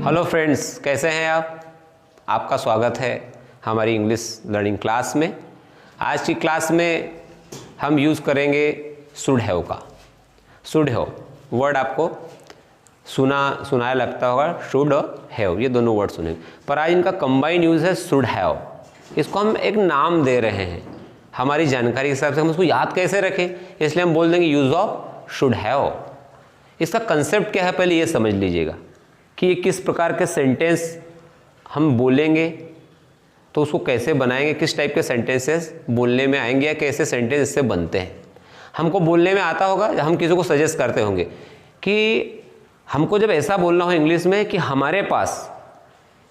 Hello friends, कैसे हैं आप? आपका स्वागत है हमारी इंग्लिश लर्निंग क्लास में। आज की क्लास में हम यूज़ करेंगे शुड हैव का। शुड हैव वर्ड आपको सुनाया लगता होगा, शुड और हैव, ये दोनों वर्ड सुनेंगे, पर आज इनका कंबाइन यूज़ है शुड हैव। इसको हम एक नाम दे रहे हैं हमारी जानकारी के हिसाब से। हम उसको याद कैसे रखें, इसलिए हम बोल देंगे यूज़ ऑफ शुड हैव। इसका कंसेप्ट क्या है पहले ये समझ लीजिएगा कि ये किस प्रकार के सेंटेंस हम बोलेंगे, तो उसको कैसे बनाएंगे, किस टाइप के सेंटेंसेस बोलने में आएंगे या कैसे सेंटेंस इससे बनते हैं। हमको बोलने में आता होगा, हम किसी को सजेस्ट करते होंगे कि हमको जब ऐसा बोलना हो इंग्लिश में कि हमारे पास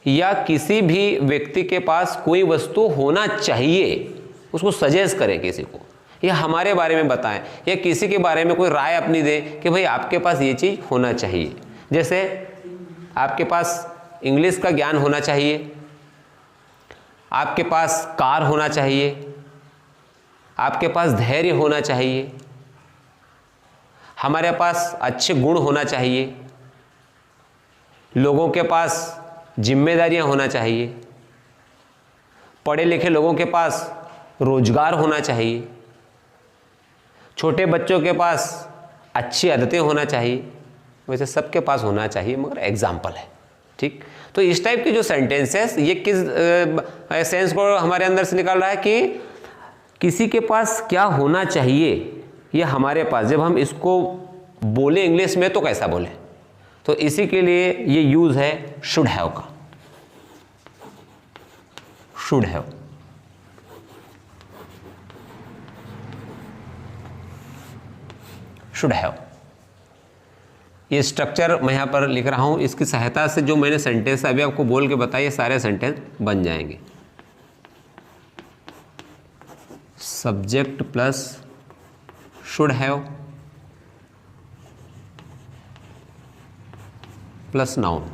या किसी भी व्यक्ति के पास कोई वस्तु होना चाहिए, उसको सजेस्ट करें किसी को, या हमारे बारे में बताएं, या किसी के बारे में कोई राय अपनी दें कि भाई आपके पास ये चीज़ होना चाहिए। जैसे आपके पास इंग्लिश का ज्ञान होना चाहिए, आपके पास कार होना चाहिए, आपके पास धैर्य होना चाहिए, हमारे पास अच्छे गुण होना चाहिए, लोगों के पास जिम्मेदारियां होना चाहिए, पढ़े लिखे लोगों के पास रोजगार होना चाहिए, छोटे बच्चों के पास अच्छी आदतें होना चाहिए। वैसे सबके पास होना चाहिए, मगर एग्जाम्पल है, ठीक। तो इस टाइप के जो सेंटेंसेस, ये किस सेंस को हमारे अंदर से निकाल रहा है कि किसी के पास क्या होना चाहिए, ये हमारे पास, जब हम इसको बोले इंग्लिश में तो कैसा बोले, तो इसी के लिए ये यूज है शुड हैव का। शुड हैव, शुड हैव, ये स्ट्रक्चर मैं यहाँ पर लिख रहा हूँ। इसकी सहायता से जो मैंने सेंटेंस अभी आपको बोल के बताइए, सारे सेंटेंस बन जाएंगे। Subject plus should have plus noun.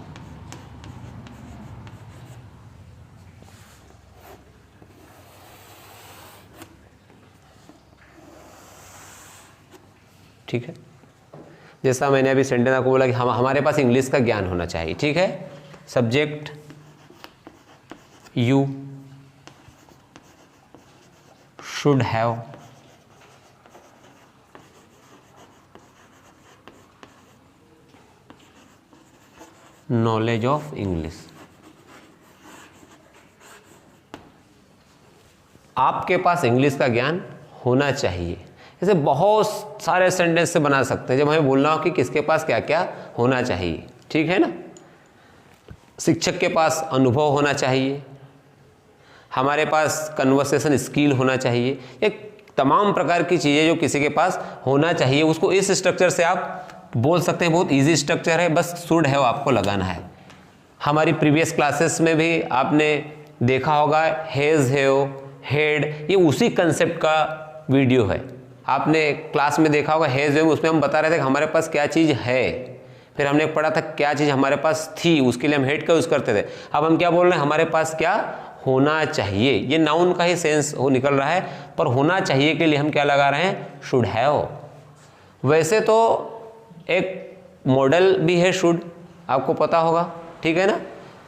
ठीक है, जैसा मैंने अभी सेंटेंस आपको बोला कि हमारे पास इंग्लिश का ज्ञान होना चाहिए, ठीक है। Subject you should have knowledge of English. आपके पास इंग्लिश का ज्ञान होना चाहिए। ऐसे बहुत सारे सेंटेंस से बना सकते हैं जब हमें बोलना हो कि किसके पास क्या क्या होना चाहिए, ठीक है ना। शिक्षक के पास अनुभव होना चाहिए, हमारे पास कन्वर्सेशन स्किल होना चाहिए, एक तमाम प्रकार की चीज़ें जो किसी के पास होना चाहिए, उसको इस स्ट्रक्चर से आप बोल सकते हैं। बहुत इजी स्ट्रक्चर है, बस शुड हैव आपको लगाना है। हमारी प्रीवियस क्लासेस में भी आपने देखा होगा, हैज़, हैव, हैड, ये उसी कंसेप्ट का वीडियो है। आपने क्लास में देखा होगा हैज़, हैव, उसमें हम बता रहे थे कि हमारे पास क्या चीज़ है, फिर हमने पढ़ा था क्या चीज़ हमारे पास थी, उसके लिए हम हैड का यूज़ करते थे। अब हम क्या बोल रहे हैं, हमारे पास क्या होना चाहिए। ये नाउन का ही सेंस निकल रहा है, पर होना चाहिए के लिए हम क्या लगा रहे हैं, शुड हैव। वैसे तो एक मॉडल भी है शुड, आपको पता होगा, ठीक है ना,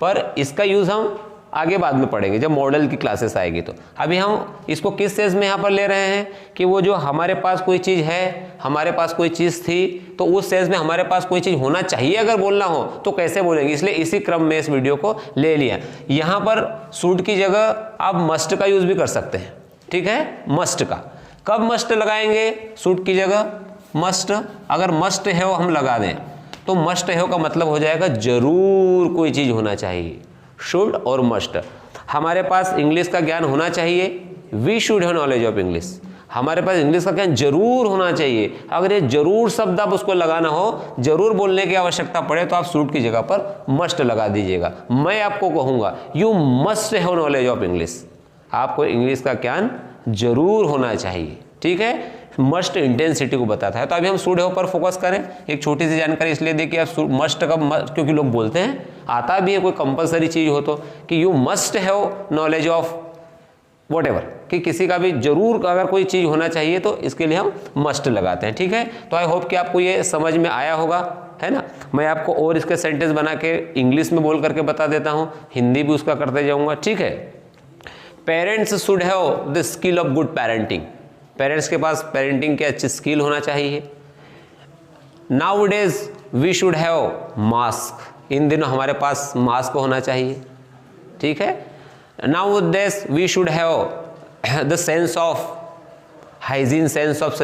पर इसका यूज़ हम आगे बाद में पढ़ेंगे जब मॉडल की क्लासेस आएगी। तो अभी हम इसको किस सेंस में यहाँ पर ले रहे हैं कि वो जो हमारे पास कोई चीज़ है, हमारे पास कोई चीज़ थी, तो उस सेंस में हमारे पास कोई चीज़ होना चाहिए अगर बोलना हो तो कैसे बोलेंगे, इसलिए इसी क्रम में इस वीडियो को ले लिया। यहाँ पर शुड की जगह आप मस्ट का यूज़ भी कर सकते हैं, ठीक है। मस्ट का कब मस्ट लगाएंगे, शुड की जगह मस्ट। अगर मस्ट हैव हम लगा दें तो मस्ट हैव का मतलब हो जाएगा जरूर कोई चीज़ होना चाहिए। शुड और मस्ट, हमारे पास इंग्लिश का ज्ञान होना चाहिए, we should have knowledge of English. हमारे पास इंग्लिश का ज्ञान जरूर होना चाहिए। अगर ये जरूर शब्द आप उसको लगाना हो, जरूर बोलने की आवश्यकता पड़े, तो आप शुड की जगह पर मस्ट लगा दीजिएगा। मैं आपको कहूँगा you must have knowledge of English, आपको इंग्लिश का ज्ञान जरूर होना चाहिए, ठीक है। मस्ट इंटेंसिटी को बताता है। तो अभी हम शुड हैव पर फोकस करें। एक छोटी सी जानकारी इसलिए देखिए, आप मस्ट का क्योंकि लोग बोलते हैं, आता भी है कोई कंपलसरी चीज़ हो तो, कि you must have knowledge of what ever, कि किसी का भी जरूर अगर कोई चीज़ होना चाहिए तो इसके लिए हम मस्ट लगाते हैं। ठीक है, तो आई होप कि आपको ये समझ में आया होगा, है ना। मैं आपको और इसके सेंटेंस बना के इंग्लिश में बोल करके बता देता हूँ, हिंदी भी उसका करते जाऊँगा। ठीक है, parents should have the skill of good parenting, parents के पास पेरेंटिंग के अच्छी स्किल होना चाहिए। Nowadays we should have mask, इन दिनों हमारे पास मास्क होना चाहिए। ठीक है, nowadays we should have the sense of hygiene, sense of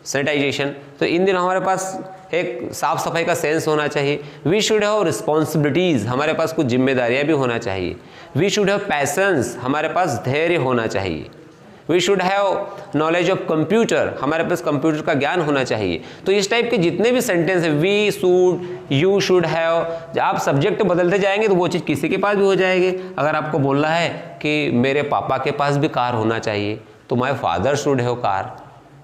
sanitization, तो इन दिनों हमारे पास एक साफ सफाई का सेंस होना चाहिए। वी शुड हैव रिस्पॉन्सिबिलिटीज, हमारे पास कुछ जिम्मेदारियां भी होना चाहिए। वी शुड हैव पैशंस, हमारे पास धैर्य होना चाहिए। We should have knowledge of computer, हमारे पास कंप्यूटर का ज्ञान होना चाहिए। तो इस टाइप के जितने भी सेंटेंस है, we should, you should have, जब आप सब्जेक्ट बदलते जाएंगे तो वो चीज़ किसी के पास भी हो जाएगी। अगर आपको बोलना है कि मेरे पापा के पास भी कार होना चाहिए तो my father should have car,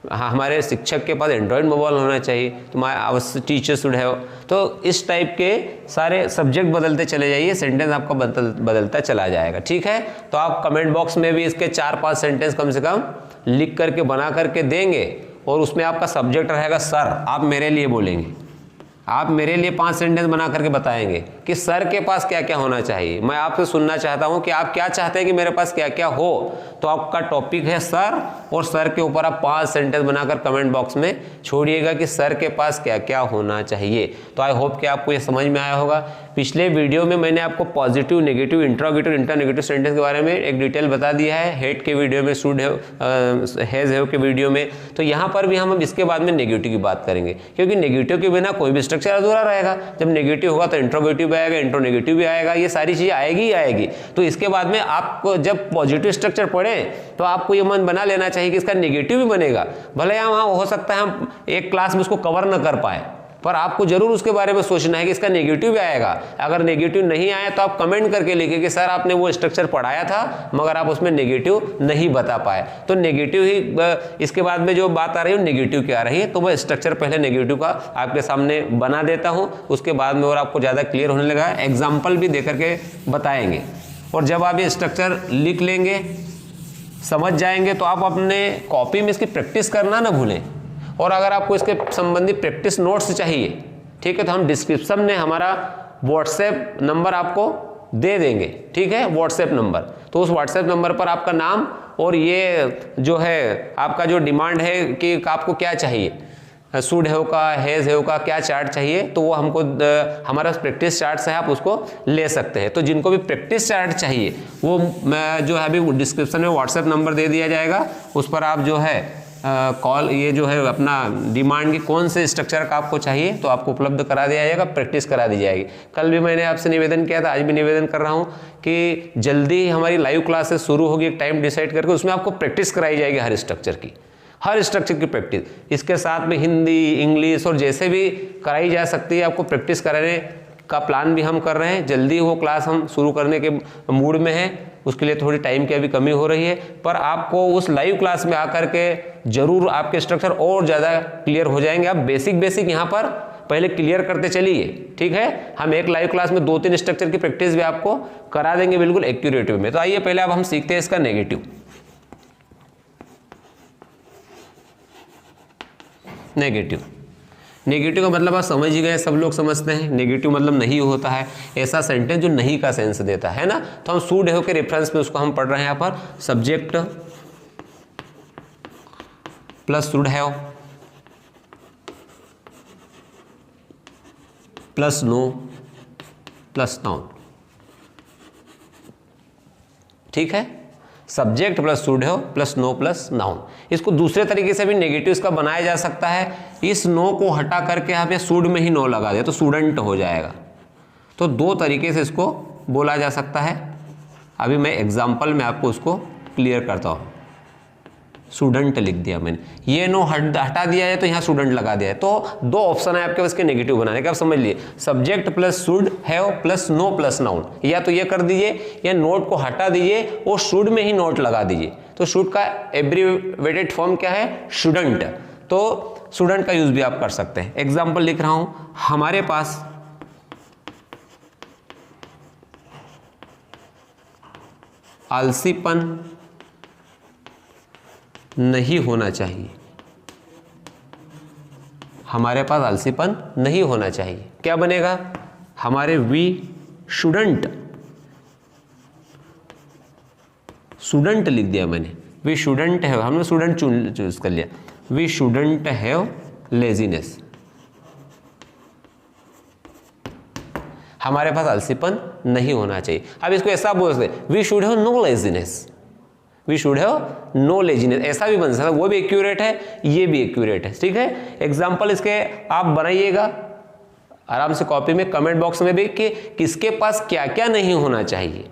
हाँ, हमारे शिक्षक के पास एंड्रॉयड मोबाइल होना चाहिए तो my our teacher should have. तो इस टाइप के सारे सब्जेक्ट बदलते चले जाइए, सेंटेंस आपका बदलता चला जाएगा। ठीक है, तो आप कमेंट बॉक्स में भी इसके 4-5 सेंटेंस कम से कम लिख करके बना करके देंगे, और उसमें आपका सब्जेक्ट रहेगा सर, आप मेरे लिए बोलेंगे, आप मेरे लिए 5 सेंटेंस बना करके बताएंगे कि सर के पास क्या क्या होना चाहिए। मैं आपसे सुनना चाहता हूं कि आप क्या चाहते हैं कि मेरे पास क्या क्या हो। तो आपका टॉपिक है सर, और सर के ऊपर आप 5 सेंटेंस बनाकर कमेंट बॉक्स में छोड़िएगा कि सर के पास क्या क्या होना चाहिए। तो आई होप कि आपको ये समझ में आया होगा। पिछले वीडियो में मैंने आपको पॉजिटिव, नेगेटिव, इंट्रोगेटिव, इंटरनेगेटिव सेंटेंस के बारे में एक डिटेल बता दिया है, हेड के वीडियो में, शुड हैज हैव के वीडियो में। तो यहाँ पर भी हम इसके बाद में नेगेटिव की बात करेंगे, क्योंकि नेगेटिव के बिना कोई भी स्ट्रक्चर अधूरा रहेगा। जब नेगेटिव होगा तो इंट्रोगेटिव भी आएगा, इंट्रोनेगेटिव भी आएगा, ये सारी चीजें आएगी ही आएगी। तो इसके बाद में आपको जब पॉजिटिव स्ट्रक्चर पढ़े तो आपको ये मन बना लेना चाहिए कि इसका नेगेटिव भी बनेगा। भले यहाँ हो सकता है हम एक क्लास में उसको कवर न कर पाए, पर आपको जरूर उसके बारे में सोचना है कि इसका नेगेटिव भी आएगा। अगर नेगेटिव नहीं आया तो आप कमेंट करके लिखिए कि सर आपने वो स्ट्रक्चर पढ़ाया था मगर आप उसमें नेगेटिव नहीं बता पाए। तो नेगेटिव ही इसके बाद में जो बात आ रही है नेगेटिव की आ रही है, तो मैं स्ट्रक्चर पहले नेगेटिव का आपके सामने बना देता हूँ, उसके बाद में और आपको ज़्यादा क्लियर होने लगा। एग्जाम्पल भी दे करके बताएंगे, और जब आप ये स्ट्रक्चर लिख लेंगे, समझ जाएंगे, तो आप अपने कॉपी में इसकी प्रैक्टिस करना ना भूलें। और अगर आपको इसके संबंधी प्रैक्टिस नोट्स चाहिए, ठीक है, तो हम डिस्क्रिप्शन में हमारा व्हाट्सएप नंबर आपको दे देंगे। ठीक है, व्हाट्सएप नंबर, तो उस व्हाट्सएप नंबर पर आपका नाम और ये जो है आपका जो डिमांड है कि आपको क्या चाहिए, शुड हैव का, हैज हैव का क्या चार्ट चाहिए, तो वो हमको हमारा प्रैक्टिस चार्ट है, आप उसको ले सकते हैं। तो जिनको भी प्रैक्टिस चार्ट चाहिए वो जो है अभी डिस्क्रिप्शन में व्हाट्सएप नंबर दे दिया जाएगा, उस पर आप जो है कॉल, ये जो है अपना डिमांड की कौन से स्ट्रक्चर का आपको चाहिए तो आपको उपलब्ध करा दिया जाएगा, प्रैक्टिस करा दी जाएगी। कल भी मैंने आपसे निवेदन किया था, आज भी निवेदन कर रहा हूँ कि जल्दी हमारी लाइव क्लासेस शुरू होगी, एक टाइम डिसाइड करके उसमें आपको प्रैक्टिस कराई जाएगी हर स्ट्रक्चर की, हर स्ट्रक्चर की प्रैक्टिस। इसके साथ में हिंदी, इंग्लिश और जैसे भी कराई जा सकती है आपको प्रैक्टिस कराने का प्लान भी हम कर रहे हैं। जल्दी वो क्लास हम शुरू करने के मूड में हैं, उसके लिए थोड़ी टाइम की अभी कमी हो रही है, पर आपको उस लाइव क्लास में आकर के जरूर आपके स्ट्रक्चर और ज़्यादा क्लियर हो जाएंगे। आप बेसिक यहाँ पर पहले क्लियर करते चलिए। ठीक है, हम एक लाइव क्लास में 2-3 स्ट्रक्चर की प्रैक्टिस भी आपको करा देंगे बिल्कुल एक्यूरेट में। तो आइए पहले अब हम सीखते हैं इसका नेगेटिव। नेगेटिव का मतलब आप समझ ही गए, सब लोग समझते हैं। नेगेटिव मतलब नहीं होता है, ऐसा सेंटेंस जो नहीं का सेंस देता है ना। तो हम शुड हैव के रेफरेंस में उसको हम पढ़ रहे हैं। यहाँ पर subject plus should have plus no plus noun. ठीक है, subject plus should have plus no plus noun. इसको दूसरे तरीके से भी नेगेटिव इसका बनाया जा सकता है। इस नो को हटा करके यहाँ पे शुड में ही नो लगा दे तो स्टूडेंट हो जाएगा। तो 2 तरीके से इसको बोला जा सकता है। अभी मैं एग्जाम्पल में आपको उसको क्लियर करता हूँ। स्टूडेंट लिख दिया मैंने, ये नो हटा दिया है तो यहाँ स्टूडेंट लगा दिया है। तो 2 ऑप्शन है आपके पास के नेगेटिव बनाने का। आप समझ लिए, subject plus should have plus no plus noun, या तो ये कर दीजिए या नोट को हटा दीजिए और शुड में ही नोट लगा दीजिए। तो शुड का एब्रीवेटेड फॉर्म क्या है, शुडंट। तो स्टूडेंट का यूज भी आप कर सकते हैं। एग्जाम्पल लिख रहा हूं, हमारे पास आलसीपन नहीं होना चाहिए, हमारे पास आलसीपन नहीं होना चाहिए। क्या बनेगा हमारे वी शुडंट, स्टूडेंट लिख दिया मैंने, वी शुडंट हैव, हमने स्टूडेंट चूज कर लिया, वी शुडंट हैव लेजीनेस, हमारे पास आलसीपन नहीं होना चाहिए। अब इसको ऐसा बोल सकते, we should have no laziness, we should have no laziness, ऐसा भी बन सकता है, वो भी एक्यूरेट है, ये भी एक्यूरेट है। ठीक है, एग्जाम्पल इसके आप बनाइएगा आराम से कॉपी में, कमेंट बॉक्स में भी, कि किसके पास क्या क्या नहीं होना चाहिए।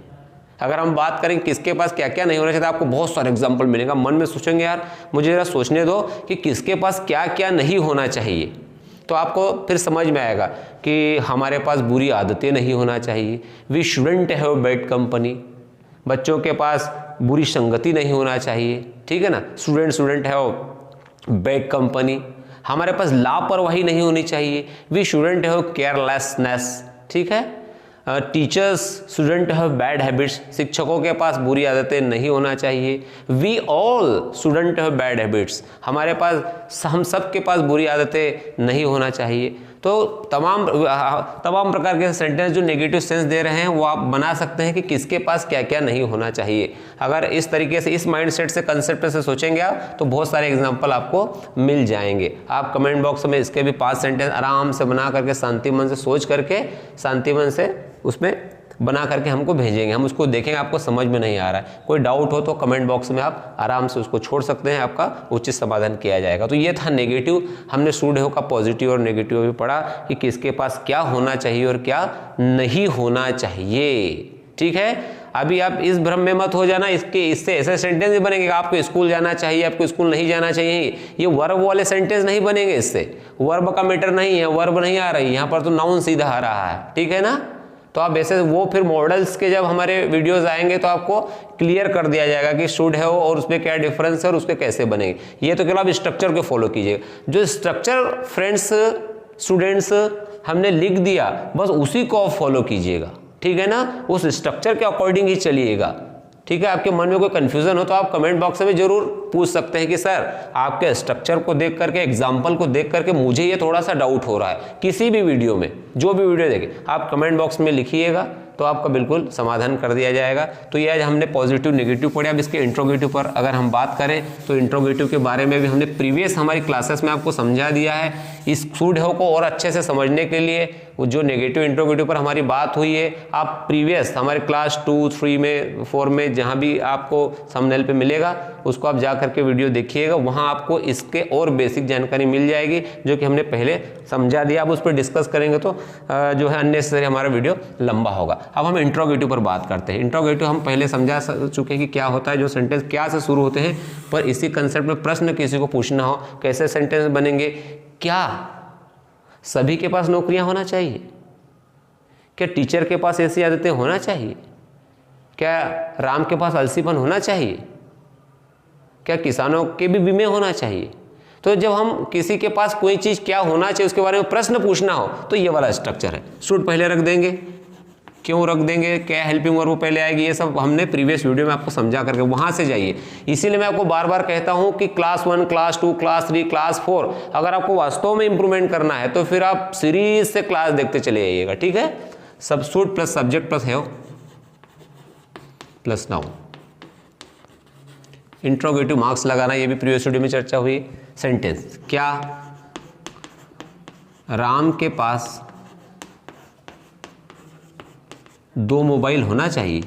अगर हम बात करें किसके पास क्या क्या नहीं होना चाहिए तो आपको बहुत सारे एग्जाम्पल मिलेगा। मन में सोचेंगे यार मुझे जरा सोचने दो कि किसके पास क्या क्या नहीं होना चाहिए, तो आपको फिर समझ में आएगा कि हमारे पास बुरी आदतें नहीं होना चाहिए, we shouldn't have bad company, बच्चों के पास बुरी संगति नहीं होना चाहिए। ठीक है ना, स्टूडेंट हैव बैड कंपनी, हमारे पास लापरवाही नहीं होनी चाहिए, वी शुडंट हैव केयरलेसनेस। ठीक है, teachers student have bad habits, शिक्षकों के पास बुरी आदतें नहीं होना चाहिए, we all student have bad habits, हमारे पास हम सब के पास बुरी आदतें नहीं होना चाहिए। तो तमाम प्रकार के सेंटेंस जो नेगेटिव सेंस दे रहे हैं वो आप बना सकते हैं कि किसके पास क्या क्या नहीं होना चाहिए। अगर इस तरीके से इस माइंडसेट से कंसेप्ट से सोचेंगे आप तो बहुत सारे एग्जांपल आपको मिल जाएंगे। आप कमेंट बॉक्स में इसके भी 5 सेंटेंस आराम से बना करके शांति मन से सोच करके शांति मन से उसमें बना करके हमको भेजेंगे, हम उसको देखेंगे आपको समझ में नहीं आ रहा है। कोई डाउट हो तो कमेंट बॉक्स में आप आराम से उसको छोड़ सकते हैं, आपका उचित समाधान किया जाएगा। तो ये था नेगेटिव, हमने स्टूडेंट का पॉजिटिव और नेगेटिव भी पढ़ा कि किसके पास क्या होना चाहिए और क्या नहीं होना चाहिए। ठीक है, अभी आप इस भ्रम में मत हो जाना, इससे ऐसे सेंटेंस भी बनेंगे कि आपको स्कूल जाना चाहिए, आपको स्कूल नहीं जाना चाहिए, ये वर्ब वाले सेंटेंस नहीं बनेंगे। इससे वर्ब का मैटर नहीं है, वर्ब नहीं आ रही यहाँ पर, तो नाउन सीधा आ रहा है। ठीक है ना, तो आप ऐसे वो फिर मॉडल्स के जब हमारे वीडियोस आएंगे तो आपको क्लियर कर दिया जाएगा कि शुड है और उसमें क्या डिफरेंस है और उसके कैसे बनेंगे। ये तो केवल आप स्ट्रक्चर को फॉलो कीजिएगा, जो स्ट्रक्चर फ्रेंड्स स्टूडेंट्स हमने लिख दिया बस उसी को आप फॉलो कीजिएगा। ठीक है ना, उस स्ट्रक्चर के अकॉर्डिंग ही चलिएगा। ठीक है, आपके मन में कोई कंफ्यूजन हो तो आप कमेंट बॉक्स में जरूर पूछ सकते हैं कि सर आपके स्ट्रक्चर को देख करके, एग्जाम्पल को देख करके मुझे ये थोड़ा सा डाउट हो रहा है। किसी भी वीडियो में, जो भी वीडियो देखें आप कमेंट बॉक्स में लिखिएगा तो आपका बिल्कुल समाधान कर दिया जाएगा। तो ये आज हमने पॉजिटिव नेगेटिव पढ़े। अब इसके इंट्रोगेटिव पर अगर हम बात करें तो इंट्रोगेटिव के बारे में भी हमने प्रीवियस हमारी क्लासेस में आपको समझा दिया है। इस शुड हैव को और अच्छे से समझने के लिए वो जो नेगेटिव इंट्रोगेटिव पर हमारी बात हुई है, आप प्रीवियस हमारे क्लास 2, 3 में, 4 में जहाँ भी आपको थंबनेल पे मिलेगा उसको आप जा करके वीडियो देखिएगा, वहाँ आपको इसके और बेसिक जानकारी मिल जाएगी जो कि हमने पहले समझा दिया। अब उस पर डिस्कस करेंगे तो जो है अननेसेसरी हमारा वीडियो लंबा होगा। अब हम इंट्रोगेटिव पर बात करते हैं। इंट्रोगेटिव हम पहले समझा चुके हैं कि क्या होता है, जो सेंटेंस क्या से शुरू होते हैं, पर इसी कंसेप्ट में प्रश्न किसी को पूछना हो कैसे सेंटेंस बनेंगे। क्या सभी के पास नौकरियां होना चाहिए? क्या टीचर के पास ऐसी आदतें होना चाहिए? क्या राम के पास आलसीपन होना चाहिए? क्या किसानों के भी बीमे होना चाहिए? तो जब हम किसी के पास कोई चीज़ क्या होना चाहिए उसके बारे में प्रश्न पूछना हो तो ये वाला स्ट्रक्चर है। शुड पहले रख देंगे, क्यों रख देंगे, क्या हेल्पिंग वर्ब पहले आएगी, ये सब हमने प्रीवियस वीडियो में आपको समझा करके, वहाँ से जाइए। इसीलिए मैं आपको बार बार कहता हूँ कि क्लास 1, क्लास 2, क्लास 3, क्लास 4 अगर आपको वास्तव में इंप्रूवमेंट करना है तो फिर आप सीरीज से क्लास देखते चले जाइएगा। ठीक है, सब should plus subject plus have plus noun. Interrogative marks लगाना, ये भी प्रीवियस वीडियो में चर्चा हुई। सेंटेंस, क्या राम के पास 2 मोबाइल होना चाहिए?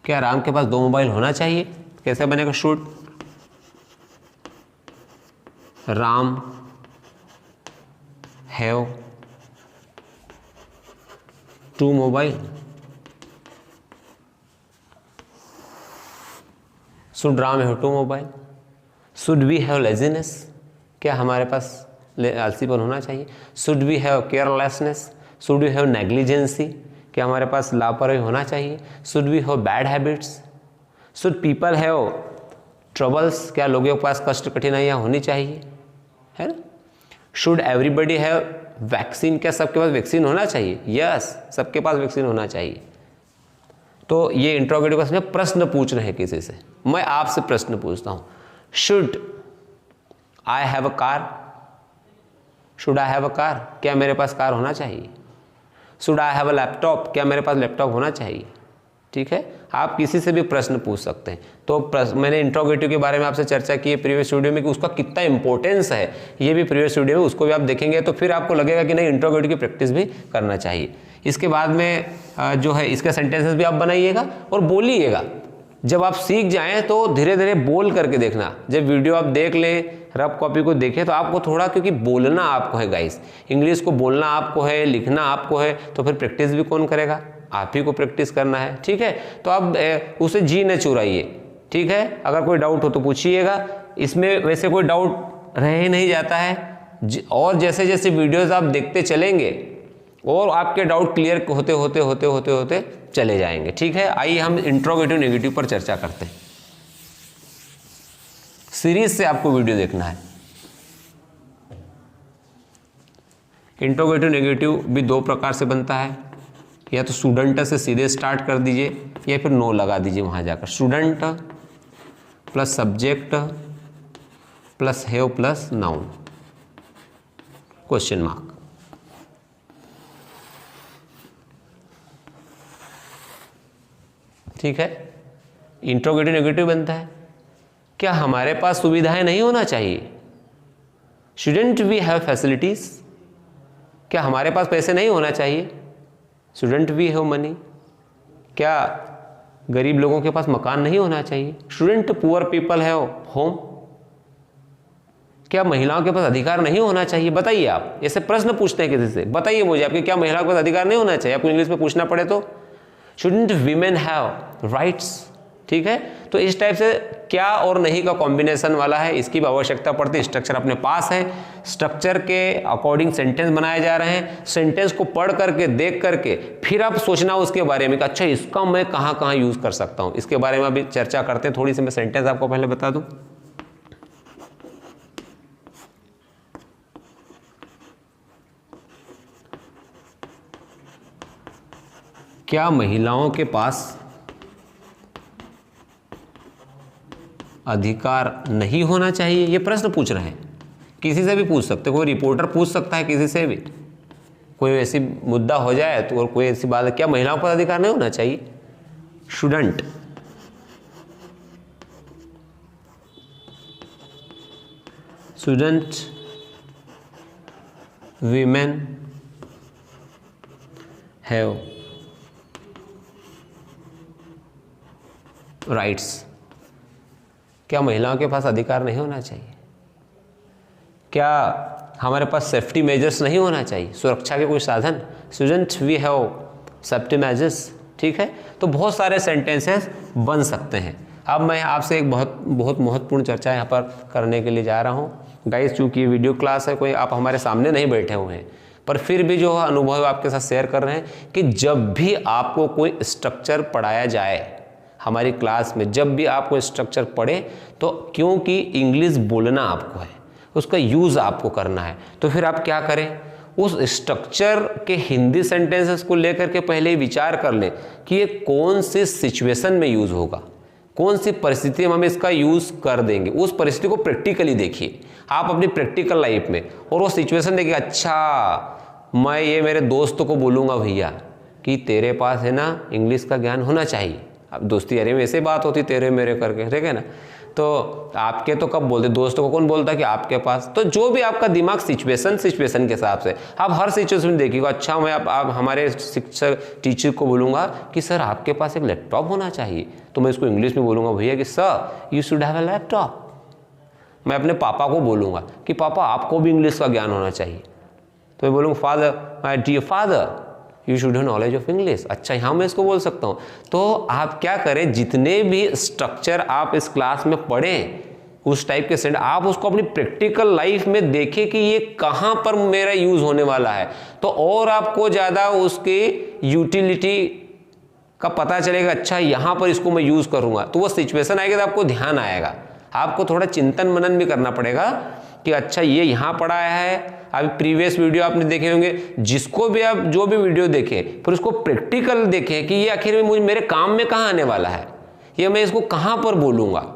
क्या राम के पास 2 मोबाइल होना चाहिए? कैसे बनेगा? Should Ram have 2 mobile? Should Ram have 2 mobile? Should we have laziness? क्या हमारे पास आलसीपन होना चाहिए? Should we have carelessness? Should we have negligence? क्या हमारे पास लापरवाही होना चाहिए? Should we have bad habits? Should people have troubles? क्या लोगों के पास कष्ट कठिनाइयाँ होनी चाहिए, है ना? Should everybody have vaccine? क्या सबके पास वैक्सीन होना चाहिए? यस, सबके पास वैक्सीन होना चाहिए। तो ये इंट्रोगेटिव क्वेश्चन में प्रश्न पूछ रहे हैं किसी से। मैं आपसे प्रश्न पूछता हूँ, should I have a car, should I have a car, क्या मेरे पास कार होना चाहिए। Should I have a laptop, क्या मेरे पास लैपटॉप होना चाहिए। ठीक है, आप किसी से भी प्रश्न पूछ सकते हैं। तो मैंने इंट्रोगेटिव के बारे में आपसे चर्चा की है प्रीवियस वीडियो में कि उसका कितना इंपॉर्टेंस है, ये भी प्रीवियस वीडियो में, उसको भी आप देखेंगे तो फिर आपको लगेगा कि नहीं इंट्रोगेटिव की प्रैक्टिस भी करना चाहिए। इसके बाद में जो है इसके सेंटेंसेस भी आप बनाइएगा और बोलिएगा। जब आप सीख जाएं तो धीरे धीरे बोल करके देखना। जब वीडियो आप देख लें, रफ कॉपी को देखें तो आपको थोड़ा, क्योंकि बोलना आपको है गाइस, इंग्लिश को बोलना आपको है, लिखना आपको है, तो फिर प्रैक्टिस भी कौन करेगा, आप ही को प्रैक्टिस करना है। ठीक है, तो आप उसे जी न चुराइए। ठीक है, अगर कोई डाउट हो तो पूछिएगा। इसमें वैसे कोई डाउट रह ही नहीं जाता है, और जैसे जैसे वीडियोस आप देखते चलेंगे और आपके डाउट क्लियर होते होते होते होते होते चले जाएंगे। ठीक है, आइए हम इंट्रोगेटिव नेगेटिव पर चर्चा करते हैं। सीरीज से आपको वीडियो देखना है। इंट्रोगेटिव नेगेटिव भी दो प्रकार से बनता है, या तो स्टूडेंट से सीधे स्टार्ट कर दीजिए या फिर नो लगा दीजिए वहां जाकर। Student plus subject plus have plus noun question mark. ठीक है, इंट्रोगेटिव नेगेटिव बनता है। क्या हमारे पास सुविधाएं नहीं होना चाहिए, शुडंट वी हैव फैसिलिटीज, क्या हमारे पास पैसे नहीं होना चाहिए, शुडंट वी हैव मनी, क्या गरीब लोगों के पास मकान नहीं होना चाहिए, shouldn't poor people have home, क्या महिलाओं के पास अधिकार नहीं होना चाहिए। बताइए, आप ऐसे प्रश्न पूछते हैं किसी से, बताइए मुझे आपके क्या महिलाओं के पास अधिकार नहीं होना चाहिए, आपको इंग्लिश में पूछना पड़े तो शुडंट वीमेन हैव राइट्स। ठीक है, तो इस टाइप से क्या और नहीं का कॉम्बिनेशन वाला है, इसकी भी आवश्यकता पड़ती है। स्ट्रक्चर अपने पास है, स्ट्रक्चर के अकॉर्डिंग सेंटेंस बनाए जा रहे हैं। सेंटेंस को पढ़ करके, देख करके फिर आप सोचना उसके बारे में कि अच्छा इसका मैं कहाँ कहाँ यूज कर सकता हूँ। इसके बारे में अभी चर्चा करते हैं। थोड़ी सी मैं सेंटेंस आपको पहले बता दूं। क्या महिलाओं के पास अधिकार नहीं होना चाहिए, ये प्रश्न पूछ रहे हैं। किसी से भी पूछ सकते, कोई रिपोर्टर पूछ सकता है किसी से भी, कोई ऐसी मुद्दा हो जाए तो, और कोई ऐसी बात है, क्या महिलाओं पर अधिकार नहीं होना चाहिए। Shouldn't shouldn't women have rights, क्या महिलाओं के पास अधिकार नहीं होना चाहिए। क्या हमारे पास सेफ्टी मेजर्स नहीं होना चाहिए, सुरक्षा के कोई साधन, shouldn't we have safety measures. ठीक है, तो बहुत सारे सेंटेंसेस बन सकते हैं। अब मैं आपसे एक बहुत महत्वपूर्ण चर्चा यहाँ पर करने के लिए जा रहा हूँ गाइस। चूँकि ये वीडियो क्लास है, कोई आप हमारे सामने नहीं बैठे हुए हैं, पर फिर भी जो अनुभव आपके साथ शेयर कर रहे हैं कि जब भी आपको कोई स्ट्रक्चर पढ़ाया जाए हमारी क्लास में, जब भी आपको स्ट्रक्चर पढ़े, तो क्योंकि इंग्लिश बोलना आपको है, उसका यूज़ आपको करना है, तो फिर आप क्या करें, उस स्ट्रक्चर के हिंदी सेंटेंसेस को लेकर के पहले ही विचार कर लें कि ये कौन सी सिचुएशन में यूज़ होगा, कौन सी परिस्थिति में हम इसका यूज़ कर देंगे। उस परिस्थिति को प्रैक्टिकली देखिए आप अपनी प्रैक्टिकल लाइफ में, और वो सिचुएशन देखिए, अच्छा मैं ये मेरे दोस्त को बोलूँगा भैया कि तेरे पास है ना इंग्लिश का ज्ञान होना चाहिए। अब दोस्ती यारी में ऐसे बात होती तेरे मेरे करके, ठीक है ना। तो आपके तो कब बोलते, दोस्तों को कौन बोलता कि आपके पास। तो जो भी आपका दिमाग सिचुएशन के हिसाब से आप हर सिचुएशन में देखिएगा। अच्छा मैं आप हमारे शिक्षक टीचर को बोलूँगा कि सर आपके पास एक लैपटॉप होना चाहिए, तो मैं इसको इंग्लिश में बोलूँगा भैया कि sir you should have a laptop. मैं अपने पापा को बोलूँगा कि पापा आपको भी इंग्लिश का ज्ञान होना चाहिए, तो मैं बोलूँगा father my dear father you should have knowledge of English. अच्छा यहाँ मैं इसको बोल सकता हूँ। तो आप क्या करें, जितने भी स्ट्रक्चर आप इस क्लास में पढ़ें उस टाइप के सेंटेंस आप उसको अपनी प्रैक्टिकल लाइफ में देखें कि ये कहाँ पर मेरा यूज होने वाला है, तो और आपको ज़्यादा उसकी यूटिलिटी का पता चलेगा। अच्छा यहाँ पर इसको मैं यूज़ करूँगा, तो वो सिचुएशन आएगी तो आपको ध्यान आएगा। आपको थोड़ा चिंतन मनन भी करना पड़ेगा कि अच्छा ये यहाँ पढ़ाया है। अभी प्रीवियस वीडियो आपने देखे होंगे, जिसको भी आप जो भी वीडियो देखें फिर उसको प्रैक्टिकल देखें कि ये आखिर में मेरे काम में कहाँ आने वाला है, ये मैं इसको कहाँ पर बोलूँगा,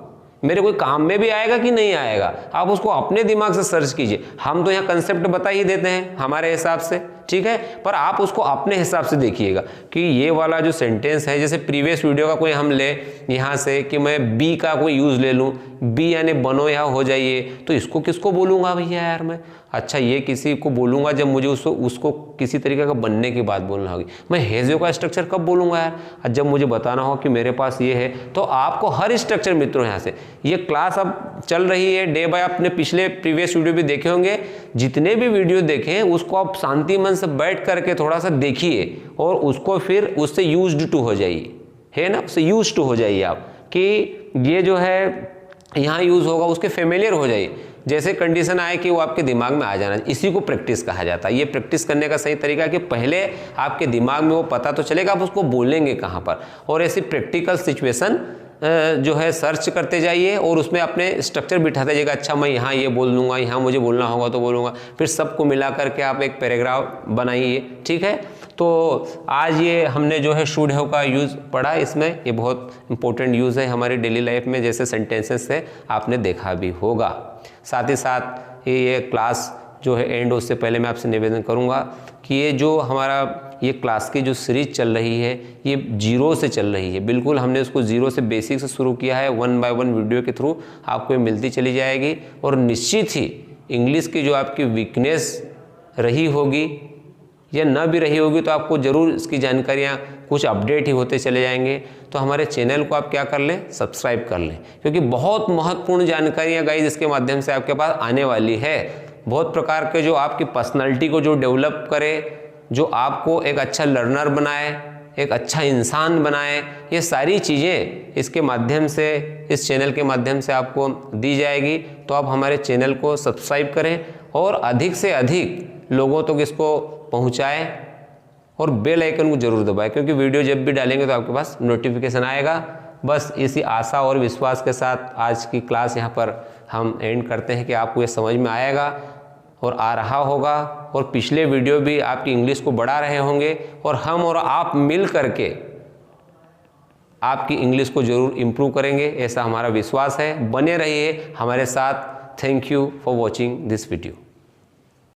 मेरे कोई काम में भी आएगा कि नहीं आएगा। आप उसको अपने दिमाग से सर्च कीजिए। हम तो यहाँ कंसेप्ट बता ही देते हैं हमारे हिसाब से, ठीक है, पर आप उसको अपने हिसाब से देखिएगा कि ये वाला जो सेंटेंस है, जैसे प्रीवियस वीडियो का कोई हम ले यहाँ से कि मैं बी का कोई यूज़ ले लूँ, बी यानी बनो या हो जाइए, तो इसको किसको बोलूँगा भैया यार मैं? अच्छा ये किसी को बोलूँगा जब मुझे उसको किसी तरीके का बनने की बात बोलना होगी। मैं हेज़ो का स्ट्रक्चर कब बोलूँगा यार? जब मुझे बताना हो कि मेरे पास ये है। तो आपको हर स्ट्रक्चर मित्रों यहाँ से ये क्लास अब चल रही है डे बाय, अपने पिछले प्रीवियस वीडियो भी देखे होंगे, जितने भी वीडियो देखें उसको आप शांति मन से बैठ करके थोड़ा सा देखिए और उसको फिर उससे यूज्ड टू हो जाइए, है ना, उससे यूज्ड टू हो जाइए आप कि ये जो है यहाँ यूज़ होगा, उसके फेमिलियर हो जाइए। जैसे कंडीशन आए कि वो आपके दिमाग में आ जाना, इसी को प्रैक्टिस कहा जाता है। ये प्रैक्टिस करने का सही तरीका है कि पहले आपके दिमाग में वो पता तो चलेगा, आप उसको बोलेंगे कहाँ पर, और ऐसी प्रैक्टिकल सिचुएशन जो है सर्च करते जाइए और उसमें अपने स्ट्रक्चर बिठाते जाइएगा। अच्छा मैं यहाँ ये बोल दूंगा, यहाँ मुझे बोलना होगा तो बोलूँगा, फिर सबको मिला करके आप एक पैराग्राफ बनाइए, ठीक है। तो आज ये हमने जो है शुड हैव का यूज़ पढ़ा, इसमें ये बहुत इंपॉर्टेंट यूज़ है हमारी डेली लाइफ में, जैसे सेंटेंसेस से आपने देखा भी होगा। साथ ही साथ ये क्लास जो है एंड उससे पहले मैं आपसे निवेदन करूंगा कि ये जो हमारा ये क्लास की जो सीरीज चल रही है ये 0 से चल रही है। बिल्कुल हमने उसको 0 से बेसिक से शुरू किया है, 1 बाय 1 वीडियो के थ्रू आपको ये मिलती चली जाएगी। और निश्चित ही इंग्लिश की जो आपकी वीकनेस रही होगी या न भी रही होगी तो आपको ज़रूर इसकी जानकारियाँ कुछ अपडेट ही होते चले जाएंगे। तो हमारे चैनल को आप क्या कर लें, सब्सक्राइब कर लें, क्योंकि बहुत महत्वपूर्ण जानकारियाँ गाइज इसके माध्यम से आपके पास आने वाली है। बहुत प्रकार के जो आपकी पर्सनालिटी को जो डेवलप करे, जो आपको एक अच्छा लर्नर बनाए, एक अच्छा इंसान बनाए, ये सारी चीज़ें इसके माध्यम से, इस चैनल के माध्यम से आपको दी जाएगी। तो आप हमारे चैनल को सब्सक्राइब करें और अधिक से अधिक लोगों तक इसको पहुंचाएं और बेल आइकन को जरूर दबाएं, क्योंकि वीडियो जब भी डालेंगे तो आपके पास नोटिफिकेशन आएगा। बस इसी आशा और विश्वास के साथ आज की क्लास यहाँ पर हम एंड करते हैं कि आपको ये समझ में आएगा और आ रहा होगा, और पिछले वीडियो भी आपकी इंग्लिश को बढ़ा रहे होंगे, और हम और आप मिल करके आपकी इंग्लिश को जरूर इम्प्रूव करेंगे, ऐसा हमारा विश्वास है। बने रहिए हमारे साथ। Thank you for watching this video.